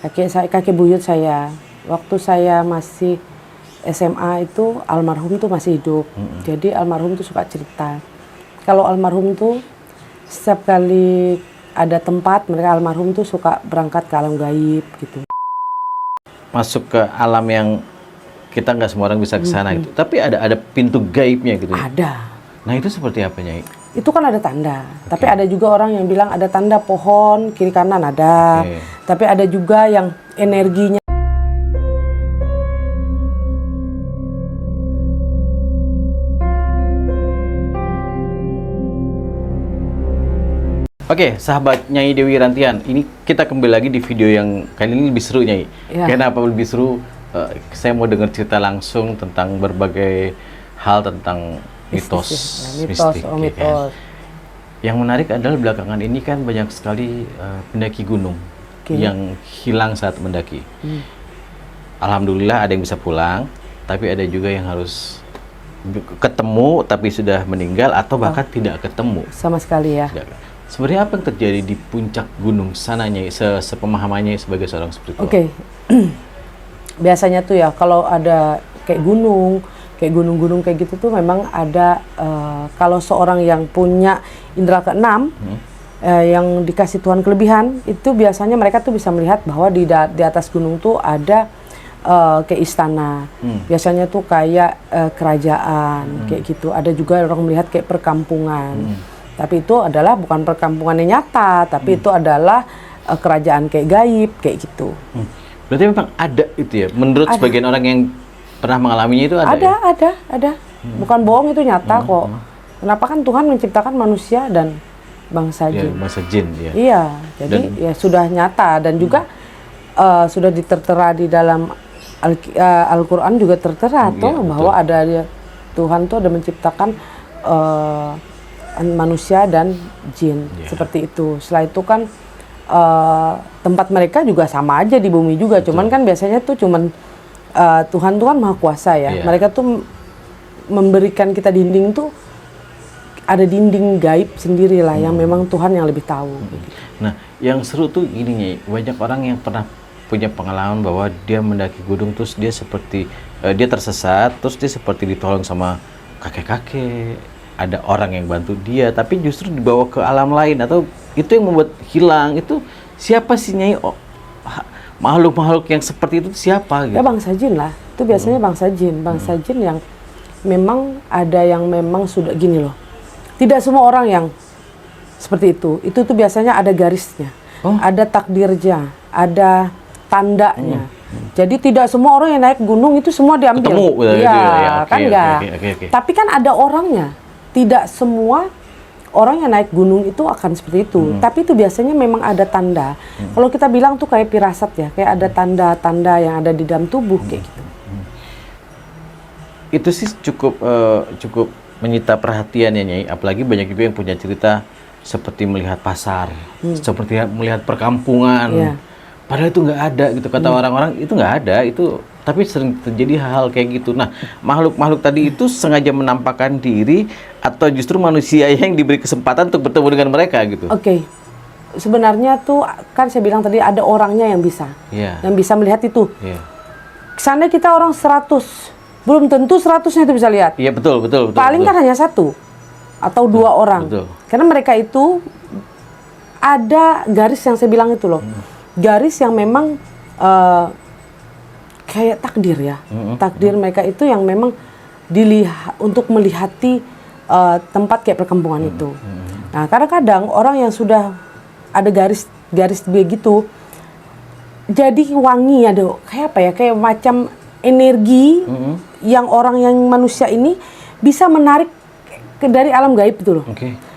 Kakek buyut saya, waktu saya masih SMA itu almarhum tuh masih hidup. Jadi almarhum tuh suka cerita. Kalau almarhum tuh setiap kali ada tempat, mereka almarhum tuh suka berangkat ke alam gaib gitu. Masuk ke alam yang kita nggak semua orang bisa ke sana gitu. Tapi ada pintu gaibnya gitu. Ada. Nah itu seperti apa, Nyai? Itu kan ada tanda. Tapi ada juga orang yang bilang ada tanda pohon kiri kanan ada. Tapi ada juga yang energinya. Oke, sahabat Nyai Dewi Rantian, ini kita kembali lagi di video yang kali ini lebih seru, Nyai. Kenapa lebih seru? Saya mau dengar cerita langsung tentang berbagai hal tentang mitos, mistik. Mitos. Yang menarik adalah belakangan ini kan banyak sekali pendaki gunung yang hilang saat mendaki. Alhamdulillah ada yang bisa pulang, tapi ada juga yang harus ketemu tapi sudah meninggal atau bahkan tidak ketemu. Sama sekali ya. Sebenarnya apa yang terjadi di puncak gunung sananya, sepemahamannya sebagai seorang spiritual? Biasanya tuh ya kalau ada kayak gunung-gunung kayak gitu tuh memang ada kalau seorang yang punya indera keenam yang dikasih Tuhan kelebihan, itu biasanya mereka tuh bisa melihat bahwa di atas gunung tuh ada kayak istana. Biasanya tuh kayak kerajaan kayak gitu. Ada juga orang melihat kayak perkampungan. Tapi itu adalah bukan perkampungan yang nyata, tapi itu adalah kerajaan kayak gaib kayak gitu. Berarti memang ada itu ya, menurut sebagian orang yang pernah mengalaminya itu ada. Ada. Bukan bohong, itu nyata kok. Kenapa kan Tuhan menciptakan manusia dan bangsa jin. Bangsa jin ya. Iya, jadi ya sudah nyata dan juga sudah ditertera di dalam Al-Quran juga tertera bahwa ada Tuhan tuh ada menciptakan manusia dan jin seperti itu. Setelah itu kan tempat mereka juga sama aja di bumi juga. Cuman kan biasanya tuh Tuhan Maha Kuasa ya. Mereka tuh memberikan kita dinding tuh ada dinding gaib sendiri lah yang memang Tuhan yang lebih tahu. Nah, yang seru tuh gini nih, banyak orang yang pernah punya pengalaman bahwa dia mendaki gunung terus dia seperti dia tersesat, terus dia seperti ditolong sama kakek-kakek. Ada orang yang bantu dia, tapi justru dibawa ke alam lain atau itu yang membuat hilang. Itu siapa sih, Nyai? Makhluk-makhluk yang seperti itu siapa? Gitu? Ya bangsa jin lah. Itu biasanya bangsa jin yang memang ada yang memang sudah gini loh. Tidak semua orang yang seperti itu. Itu tuh biasanya ada garisnya, ada takdirnya, ada tandanya. Jadi tidak semua orang yang naik gunung itu semua diambil. Ketemu, Tapi kan ada orangnya. Tidak semua orang yang naik gunung itu akan seperti itu. Tapi itu biasanya memang ada tanda. Kalau kita bilang tuh kayak pirasat ya, kayak ada tanda-tanda yang ada di dalam tubuh kayak gitu. Itu sih cukup menyita perhatian ya, Nyai. Apalagi banyak juga yang punya cerita seperti melihat pasar, seperti melihat perkampungan. Padahal itu nggak ada gitu, kata orang-orang itu nggak ada itu. Tapi sering terjadi hal-hal kayak gitu. Nah, makhluk-makhluk tadi itu sengaja menampakkan diri atau justru manusia yang diberi kesempatan untuk bertemu dengan mereka gitu? Sebenarnya tuh kan saya bilang tadi ada orangnya yang bisa, yang bisa melihat itu. Kesannya kita orang 100, belum tentu 100-nya itu bisa lihat. Iya betul. Paling kan hanya 1 atau 2 orang. Karena mereka itu ada garis yang saya bilang itu loh, garis yang memang kayak takdir ya. Takdir mereka itu yang memang dilihat untuk melihati tempat kayak perkampungan itu. Nah, kadang-kadang orang yang sudah ada garis begitu jadi wangi ada kayak apa ya? Kayak macam energi yang orang yang manusia ini bisa menarik dari alam gaib itu loh.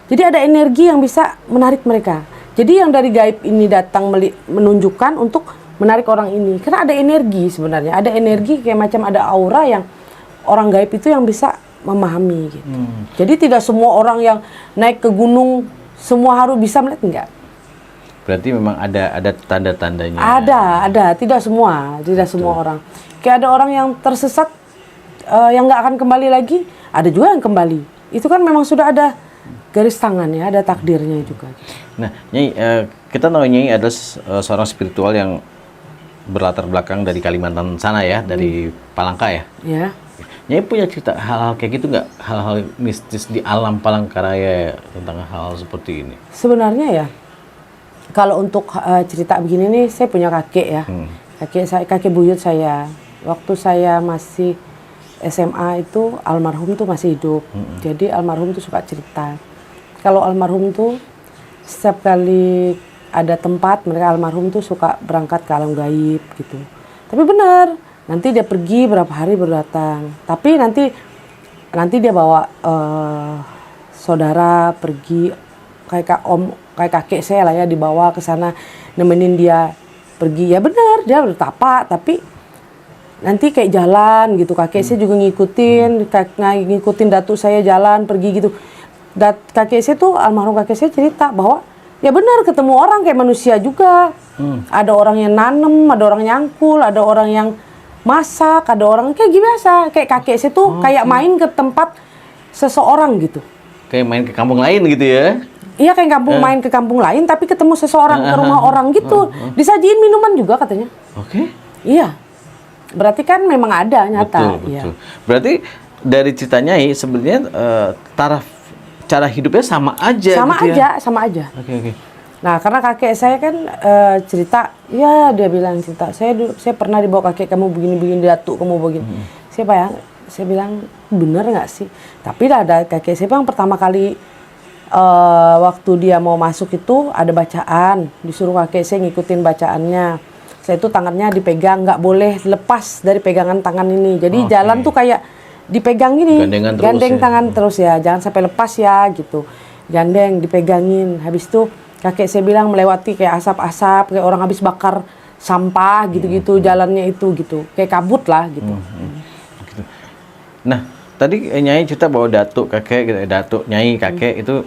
Jadi ada energi yang bisa menarik mereka. Jadi yang dari gaib ini datang menunjukkan untuk menarik orang ini, karena ada energi sebenarnya, ada energi kayak macam ada aura yang orang gaib itu yang bisa memahami gitu. Jadi tidak semua orang yang naik ke gunung semua harus bisa melihat, enggak. Berarti memang ada tanda-tandanya. Ada, tidak semua orang. Kayak ada orang yang tersesat yang nggak akan kembali lagi, ada juga yang kembali. Itu kan memang sudah ada garis tangannya, ada takdirnya juga. Nah, Nyai, kita tahu Nyai adalah seorang spiritual yang berlatar belakang dari Kalimantan sana ya, dari Palangka ya. Ya. Nyai punya cerita hal-hal kayak gitu nggak? Hal-hal mistis di alam Palangkaraya tentang hal seperti ini? Sebenarnya ya, kalau untuk cerita begini nih, saya punya kakek ya. Kakek buyut saya. Waktu saya masih SMA itu almarhum tuh masih hidup. Jadi almarhum tuh suka cerita. Kalau almarhum tuh setiap kali ada tempat, mereka almarhum tuh suka berangkat ke alam gaib gitu. Tapi benar, nanti dia pergi berapa hari baru datang. Tapi nanti dia bawa saudara pergi, kayak kakek saya lah ya, dibawa ke sana nemenin dia pergi. Ya benar, dia bertapa, tapi nanti kayak jalan gitu. Kakek saya juga ngikutin datuk saya jalan pergi gitu. Kakek saya tuh, almarhum kakek saya cerita bahwa ya benar, ketemu orang kayak manusia juga. Ada orang yang nanem, ada orang nyangkul, ada orang yang masak, ada orang kayak biasa. Kayak kakek saya tuh kayak main ke tempat seseorang gitu. Kayak main ke kampung lain gitu ya? Iya, kayak main ke kampung lain tapi ketemu seseorang ke rumah orang gitu. Disajiin minuman juga katanya. Oke. Iya. Berarti kan memang ada nyata. Betul. Iya. Berarti dari ceritanya sebenarnya cara hidupnya sama aja. Sama gitu aja, ya? sama aja. Oke. Nah, karena kakek saya kan cerita, ya dia bilang cerita, saya pernah dibawa kakek kamu begini-begini, datuk kamu begini. Saya bilang bener nggak sih? Tapi ada kakek saya yang pertama kali waktu dia mau masuk itu ada bacaan, disuruh kakek saya ngikutin bacaannya. Saya itu tangannya dipegang, nggak boleh lepas dari pegangan tangan ini. Jadi jalan tuh kayak dipegang gini, gandeng tangan terus ya, jangan sampai lepas ya gitu. Gandeng, dipegangin. Habis itu kakek saya bilang melewati kayak asap-asap, kayak orang habis bakar sampah gitu-gitu, jalannya itu gitu. Kayak kabut lah gitu. Gitu. Nah, tadi Nyai cerita bahwa datuk Nyai kakek itu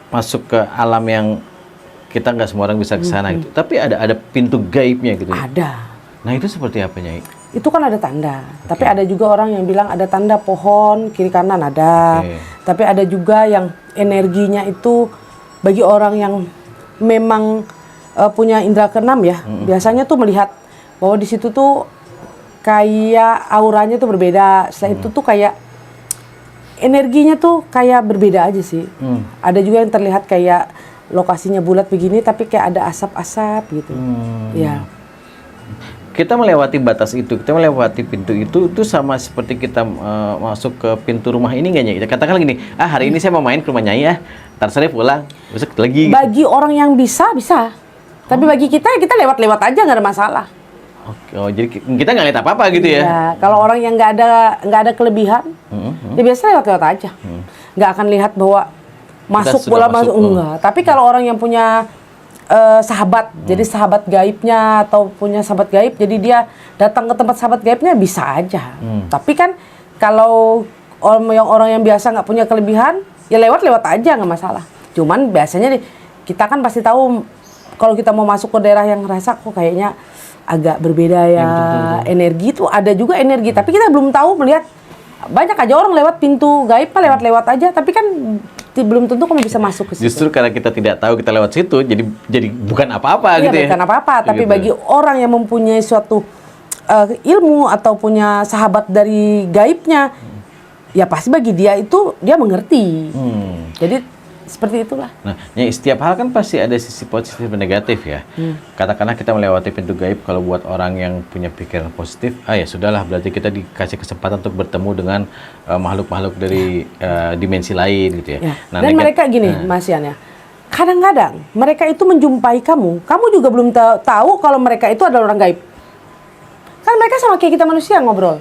masuk ke alam yang kita nggak semua orang bisa ke sana gitu. Tapi ada pintu gaibnya gitu. Ada. Nah, itu seperti apa, Nyai? Itu kan ada tanda. Tapi ada juga orang yang bilang ada tanda pohon kiri kanan ada. Tapi ada juga yang energinya itu bagi orang yang memang punya indera keenam ya. Biasanya tuh melihat bahwa di situ tuh kayak auranya tuh berbeda. Setelah itu tuh kayak energinya tuh kayak berbeda aja sih. Ada juga yang terlihat kayak lokasinya bulat begini tapi kayak ada asap-asap gitu. Ya. Kita melewati batas itu, kita melewati pintu itu sama seperti kita masuk ke pintu rumah ini nggak, Nyai? Katakanlah gini, hari ini saya mau main ke rumah Nyai ya, ntar sore pulang, besok lagi. Bagi orang yang bisa. Tapi bagi kita lewat-lewat aja, nggak ada masalah. Oke, jadi kita nggak lihat apa-apa gitu ya? Ya, kalau orang yang nggak ada kelebihan, ya biasa lewat-lewat aja. Nggak akan lihat bahwa masuk enggak. Tapi kalau orang yang punya sahabat, jadi sahabat gaibnya atau punya sahabat gaib, jadi dia datang ke tempat sahabat gaibnya bisa aja. Tapi kan kalau orang yang biasa nggak punya kelebihan, ya lewat-lewat aja nggak masalah. Cuman biasanya kita kan pasti tahu kalau kita mau masuk ke daerah yang ngerasa kok kayaknya agak berbeda ya, energi itu ada juga energi. Tapi kita belum tahu melihat. Banyak aja orang lewat pintu gaib, lewat-lewat aja, tapi kan belum tentu kamu bisa masuk ke situ. Justru karena kita tidak tahu kita lewat situ, jadi bukan apa-apa gitu ya. Bukan apa-apa, tapi bagi orang yang mempunyai suatu ilmu atau punya sahabat dari gaibnya, ya pasti bagi dia itu dia mengerti. Jadi seperti itulah. Nah, setiap hal kan pasti ada sisi positif dan negatif ya. Katakanlah kita melewati pintu gaib, kalau buat orang yang punya pikiran positif, ya sudahlah, berarti kita dikasih kesempatan untuk bertemu dengan makhluk-makhluk dari dimensi lain gitu ya. Nah, dan mereka gini, Mas Yan ya, kadang-kadang mereka itu menjumpai kamu juga belum tahu kalau mereka itu adalah orang gaib. Kan mereka sama kayak kita manusia ngobrol.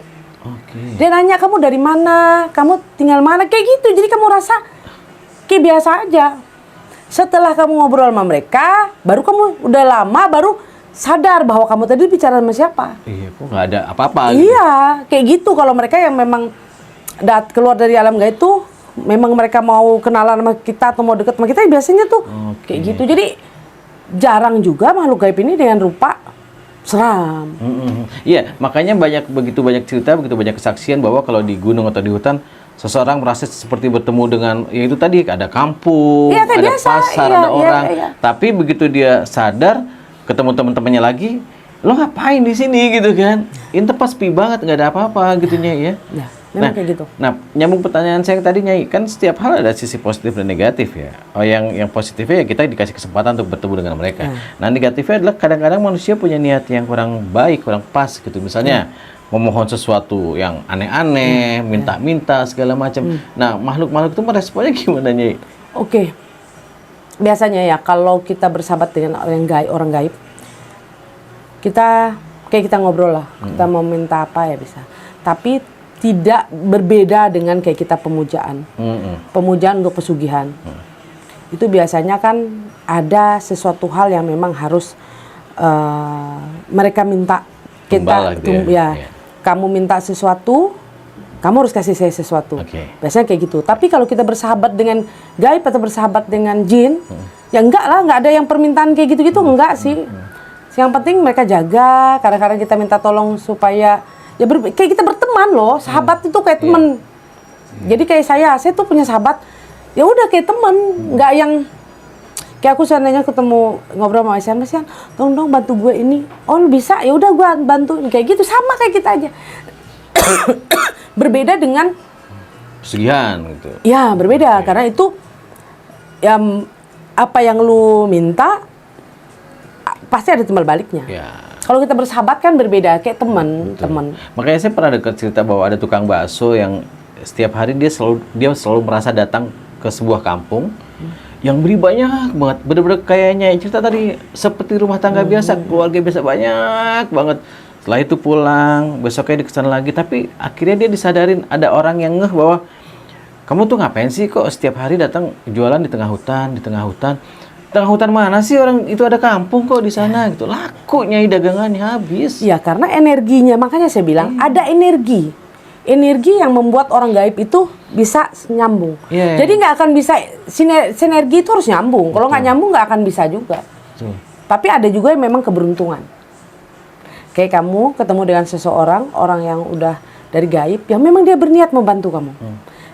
Dia nanya kamu dari mana, kamu tinggal mana, kayak gitu. Jadi kamu rasa kayak biasa aja. Setelah kamu ngobrol sama mereka, baru kamu udah lama baru sadar bahwa kamu tadi bicara sama siapa. Iya, kok nggak ada apa-apa. Gitu. Iya, kayak gitu. Kalau mereka yang memang keluar dari alam gaib tuh, memang mereka mau kenalan sama kita atau mau deket sama kita, biasanya tuh kayak gitu. Jadi jarang juga makhluk gaib ini dengan rupa seram. Iya, makanya begitu banyak cerita, begitu banyak kesaksian bahwa kalau di gunung atau di hutan seseorang merasa seperti bertemu dengan, ya itu tadi, ada kampung, ada biasa, pasar, ada orang. Tapi begitu dia sadar, ketemu teman-temannya lagi, lo ngapain di sini gitu kan? Ini tempat sepi banget, nggak ada apa-apa gitu Nyai ya. Ya, memang kayak gitu. Nah, nyambung pertanyaan saya tadi Nyai, kan setiap hal ada sisi positif dan negatif ya. Oh, yang positifnya ya kita dikasih kesempatan untuk bertemu dengan mereka. Nah, negatifnya adalah kadang-kadang manusia punya niat yang kurang baik, kurang pas gitu. Misalnya memohon sesuatu yang aneh-aneh, minta-minta segala macam. Nah, makhluk-makhluk itu meresponnya gimana Nyai? Oke. Biasanya ya kalau kita bersahabat dengan orang gaib, kita kayak kita ngobrol lah, kita mau minta apa ya bisa. Tapi tidak berbeda dengan kayak kita pemujaan. Pemujaan untuk pesugihan. Itu biasanya kan ada sesuatu hal yang memang harus mereka minta kita gitu ya. Kamu minta sesuatu, kamu harus kasih saya sesuatu. Biasanya kayak gitu. Tapi kalau kita bersahabat dengan gaib atau bersahabat dengan jin, ya enggak lah, enggak ada yang permintaan kayak gitu-gitu, enggak sih. Yang penting mereka jaga, kadang-kadang kita minta tolong supaya ya kayak kita berteman loh, sahabat itu kayak teman. Jadi kayak saya tuh punya sahabat, ya udah kayak teman, nggak yang kayak aku seandainya ketemu ngobrol sama Asian, tolong bantu gue ini, oh lu bisa, ya udah gue bantu, kayak gitu sama kayak kita aja. Berbeda dengan pesugihan gitu. Ya berbeda karena itu ya apa yang lu minta pasti ada timbal baliknya. Kalau kita bersahabat kan berbeda, kayak teman. Makanya saya pernah dengar cerita bahwa ada tukang bakso yang setiap hari dia selalu merasa datang ke sebuah kampung yang beri banyak banget, bener-bener kayaknya cerita tadi seperti rumah tangga biasa, keluarga biasa banyak banget. Setelah itu pulang, besoknya dia kesana lagi, tapi akhirnya dia disadarin ada orang yang ngeh bahwa kamu tuh ngapain sih kok setiap hari datang jualan di tengah hutan. Tengah hutan mana sih, orang itu ada kampung kok di sana gitu. Laku Nyai dagangannya habis. Ya karena energinya, makanya saya bilang ada energi. Energi yang membuat orang gaib itu bisa nyambung. Jadi nggak akan bisa, sinergi itu harus nyambung. Kalau nggak nyambung nggak akan bisa juga. Tapi ada juga yang memang keberuntungan. Kayak kamu ketemu dengan seseorang, orang yang udah dari gaib, yang memang dia berniat membantu kamu.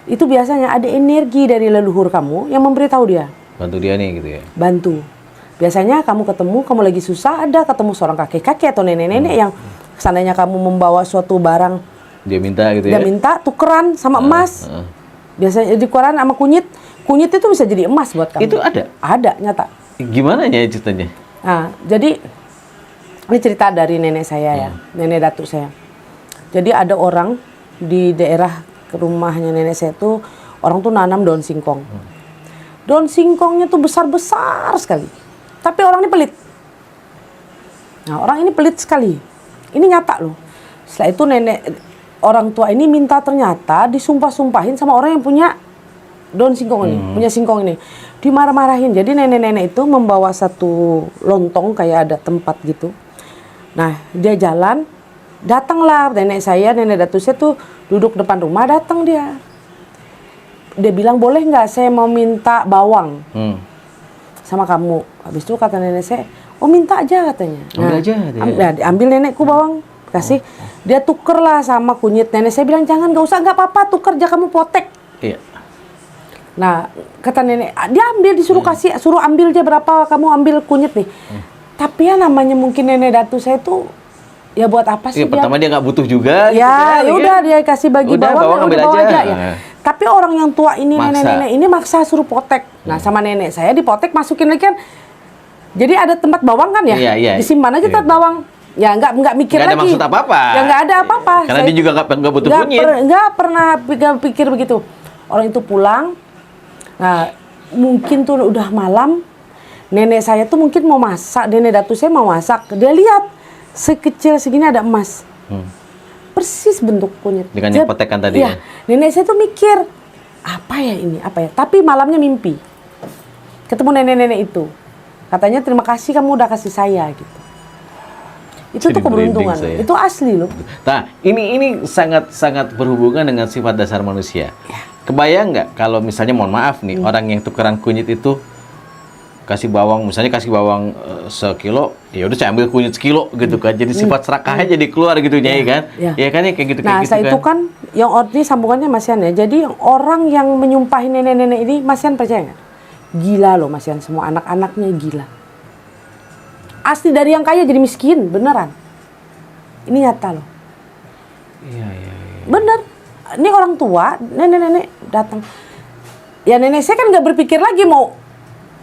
Itu biasanya ada energi dari leluhur kamu yang memberitahu dia. Bantu dia nih gitu ya? Bantu. Biasanya kamu lagi susah, ada ketemu seorang kakek-kakek atau nenek-nenek yang seandainya kamu membawa suatu barang, dia minta gitu ya? Dia minta tukeran sama emas. Biasanya ditukeran sama kunyit. Kunyit itu bisa jadi emas buat kamu. Itu ada? Ada, nyata. Gimana ya ceritanya? Nah, jadi ini cerita dari nenek saya ya, nenek datuk saya. Jadi ada orang di daerah rumahnya nenek saya tuh, orang tuh nanam daun singkong. Daun singkongnya tuh besar-besar sekali. Tapi orang ini pelit. Nah, orang ini pelit sekali. Ini nyata loh. Setelah itu orang tua ini minta ternyata disumpah-sumpahin sama orang yang punya daun singkong ini, punya singkong ini. Dimarah-marahin. Jadi nenek-nenek itu membawa satu lontong kayak ada tempat gitu. Nah, dia jalan, datanglah nenek datuk saya tuh duduk depan rumah, datang dia. Dia bilang, boleh nggak saya mau minta bawang sama kamu. Habis itu kata nenek saya, oh minta aja katanya. Ambil aja. Ambil nenekku bawang, kasih. Dia tuker lah sama kunyit. Nenek saya bilang, jangan, nggak usah, nggak apa-apa, tuker aja kamu potek. Iya. Nah, kata nenek, dia ambil, suruh ambil aja berapa, kamu ambil kunyit nih. Tapi ya namanya mungkin nenek datuk saya tuh, ya buat apa sih dia? Pertama dia nggak butuh juga. Ya, gitu, udah dia kasih bagi bawang ambil bawa aja. Ya. Tapi orang yang tua ini, nenek-nenek ini maksa suruh potek. Nah, sama nenek saya dipotek, masukin lagi kan. Jadi ada tempat bawang kan ya? Iya. Disimpan aja tempat bawang. Ya nggak mikir lagi. Nggak ada lagi. maksud apa-apa. Ya nggak ada apa-apa. Karena dia juga nggak butuh kunyit. Nggak pernah pikir begitu. Orang itu pulang. Nah, mungkin tuh udah malam. Nenek saya tuh mungkin mau masak. Nenek datuk saya mau masak. Dia lihat sekecil segini ada emas. Persis bentuk kunyit. Dengan yang potekan tadi ya? Nenek saya tuh mikir, apa ya ini, apa ya. Tapi malamnya mimpi. Ketemu nenek-nenek itu. Katanya, terima kasih kamu udah kasih saya gitu. Itu tuh keberuntungan. Itu asli loh. Nah, ini sangat berhubungan dengan sifat dasar manusia. Kebayang nggak kalau misalnya, mohon maaf nih, orang yang tukeran kunyit itu kasih bawang, misalnya kasih bawang sekilo, ya udah saya ambil kunyit sekilo gitu kan. Jadi sifat serakahnya jadi keluar gitu Nyai kan. Ya kan ya kayak gitu. Nah, saya itu kan yang ini sambungannya Mas Yan ya. Jadi orang yang menyumpahin nenek-nenek ini, Mas Yan percaya nggak? Gila loh Mas Yan, semua anak-anaknya gila. asli dari yang kaya jadi miskin, beneran. Ini nyata loh. Iya. Bener. Ini orang tua, nenek-nenek datang. Ya nenek saya kan nggak berpikir lagi mau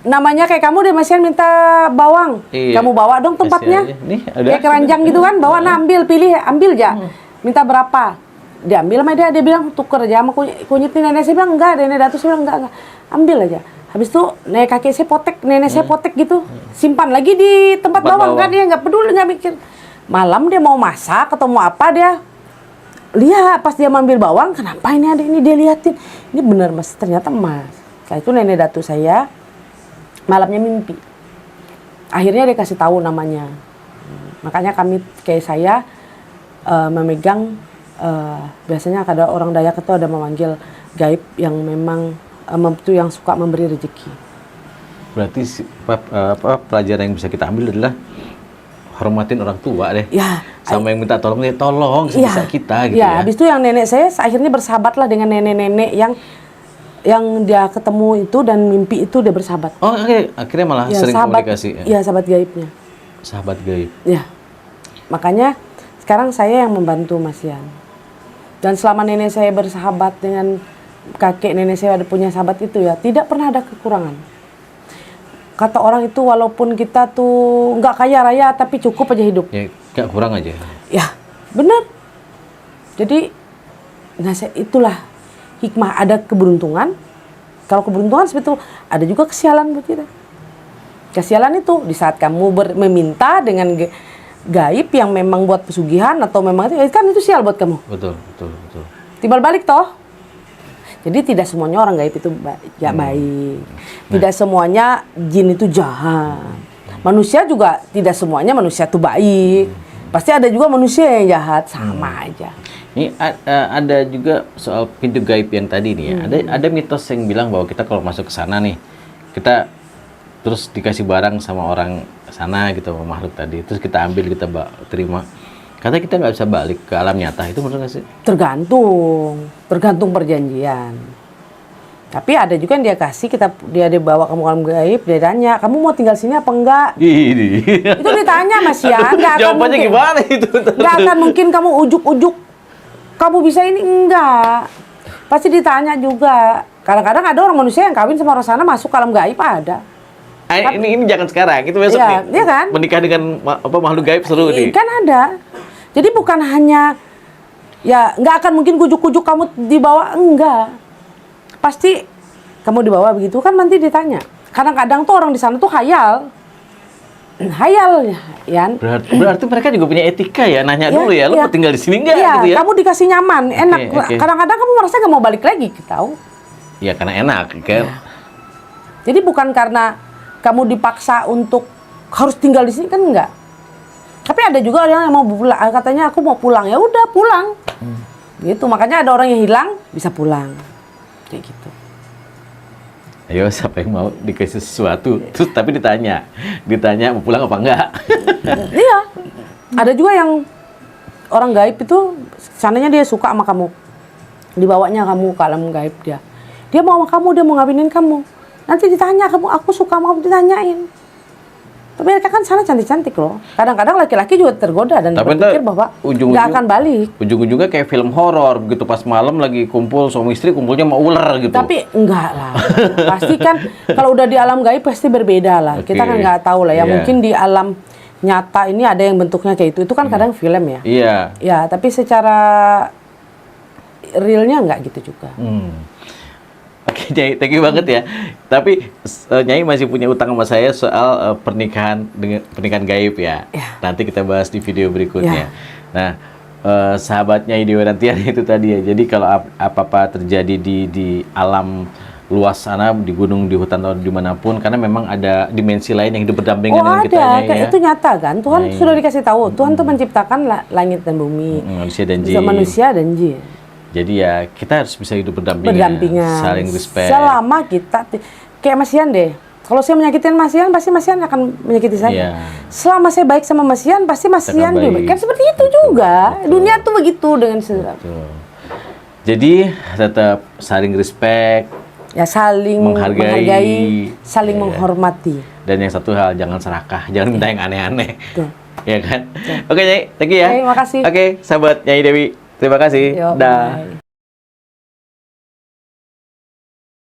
namanya kayak kamu deh Masian minta bawang. Iya. Kamu bawa dong tempatnya. Nih, ada. Kayak keranjang gitu kan, bawa nah, ambil aja. Minta berapa? Diambil sama dia bilang tuker aja sama kunyit nenek saya bilang enggak, nenek Datu saya bilang enggak. Ambil aja. Habis itu nenek kakek saya potek, nenek saya potek gitu. Simpan lagi di tempat bawang kan, dia nggak peduli, nggak mikir. Malam dia mau masak atau mau apa dia lihat pas dia ambil bawang, kenapa ini ada ini, dia liatin. Ini bener Mas, ternyata emas. Kayak itu nenek Datu saya malamnya mimpi. Akhirnya dia kasih tahu namanya. Makanya kami kayak saya memegang biasanya ada orang Dayak itu ada memanggil gaib yang memang itu yang suka memberi rezeki. Berarti pelajaran yang bisa kita ambil adalah hormatin orang tua deh. Ya. Sama yang minta tolong, dia tolong sebisa kita gitu ya. Habis itu yang nenek saya akhirnya bersahabatlah dengan nenek-nenek yang dia ketemu itu dan mimpi itu dia bersahabat. Oh, akhirnya malah sering komunikasi. Iya, sahabat gaibnya. Sahabat gaib. Ya. Makanya sekarang saya yang membantu Mas Yan. Dan selama nenek saya bersahabat dengan kakek nenek saya ada punya sahabat itu ya, tidak pernah ada kekurangan. Kata orang itu walaupun kita tuh nggak kaya raya tapi cukup aja hidup. Ya, nggak kurang aja. Ya, benar. Jadi, itulah hikmah, ada keberuntungan. Kalau keberuntungan sebetulnya ada juga kesialan buat kita. Kesialan itu di saat kamu meminta dengan gaib yang memang buat pesugihan atau memang itu kan itu sial buat kamu. Betul. Timbal balik toh. Jadi tidak semuanya orang gaib itu baik. Tidak semuanya jin itu jahat. Manusia juga tidak semuanya manusia itu baik. Pasti ada juga manusia yang jahat, sama aja. Ini ada juga soal pintu gaib yang tadi nih ya. Ada mitos yang bilang bahwa kita kalau masuk ke sana nih, kita terus dikasih barang sama orang sana gitu, sama makhluk tadi. Terus kita ambil, kita terima. Katanya kita nggak bisa balik ke alam nyata, itu benar nggak sih? Tergantung perjanjian. Tapi ada juga yang dia kasih, dia bawa kamu ke alam gaib, dia tanya, kamu mau tinggal sini apa enggak? Itu ditanya Mas Yan, jawabannya gimana itu? Nggak akan mungkin kamu ujuk-ujuk, kamu bisa ini enggak. Pasti ditanya juga. Kadang-kadang ada orang manusia yang kawin sama orang sana masuk ke alam gaib, ada. Ini jangan sekarang, itu besok ya, nih. Ya kan? Menikah dengan makhluk gaib seru nih. Kan ada. Jadi bukan hanya ya nggak akan mungkin kujuk-kujuk kamu dibawa, enggak. Pasti kamu dibawa begitu kan nanti ditanya. Kadang-kadang tuh orang di sana tuh hayal ya. Berarti mereka juga punya etika ya, nanya dulu ya, lu mau tinggal di sini nggak gitu ya? Kamu dikasih nyaman, enak. Okay. Kadang-kadang kamu merasa nggak mau balik lagi, tahu? Ya karena enak kan. Ya. Jadi bukan karena kamu dipaksa untuk harus tinggal di sini kan enggak. Tapi ada juga orang yang mau pulang, katanya aku mau pulang, ya udah pulang. Gitu, makanya ada orang yang hilang bisa pulang. Kayak gitu. Ayo, siapa yang mau dikasih sesuatu, terus tapi ditanya mau pulang apa enggak? Iya. Ada juga yang orang gaib itu sananya dia suka sama kamu. Dibawanya kamu ke alam gaib dia. Dia mau sama kamu, dia mau ngawinin kamu. Nanti ditanya kamu, aku suka sama kamu, ditanyain. Tapi mereka kan sana cantik-cantik loh. Kadang-kadang laki-laki juga tergoda dan berpikir bahwa nggak akan balik. Ujung-ujungnya kayak film horor begitu, pas malam lagi kumpul suami istri, kumpulnya mau ular gitu. Tapi enggak lah. Pasti kan kalau udah di alam gaib pasti berbeda lah. Kita kan nggak tahu lah ya. Mungkin di alam nyata ini ada yang bentuknya kayak itu. Itu kan kadang film ya. Iya. Ya, tapi secara realnya nggak gitu juga. Oke, Nyai, thank you banget ya. Tapi Nyai masih punya utang sama saya soal pernikahan gaib ya. Nanti kita bahas di video berikutnya. Nah, sahabat Nyai Dewa Rantian itu tadi ya. Jadi kalau apa-apa terjadi di alam luas sana, di gunung, di hutan atau dimanapun, karena memang ada dimensi lain yang hidup berdampingan dengan kita. Ada, itu nyata kan. Tuhan sudah dikasih tahu. Tuhan tuh menciptakan langit dan bumi, manusia dan jin. Manusia dan jin. Jadi ya kita harus bisa hidup berdampingan, saling respect. Selama kita kayak Mas Yan deh. Kalau saya menyakitin Mas Yan, pasti Mas Yan akan menyakiti saya. Selama saya baik sama Mas Yan, pasti Mas Yan juga. Kan seperti itu juga. Dunia tuh begitu dengan Jadi tetap saling respect. Ya saling menghargai, saling menghormati. Dan yang satu hal, jangan serakah, jangan minta yang aneh-aneh. Betul. Ya kan? Oke, Nyai, thank you ya. Oke, makasih. Oke, sahabat Nyai Dewi, terima kasih. Yo, Dah. bye.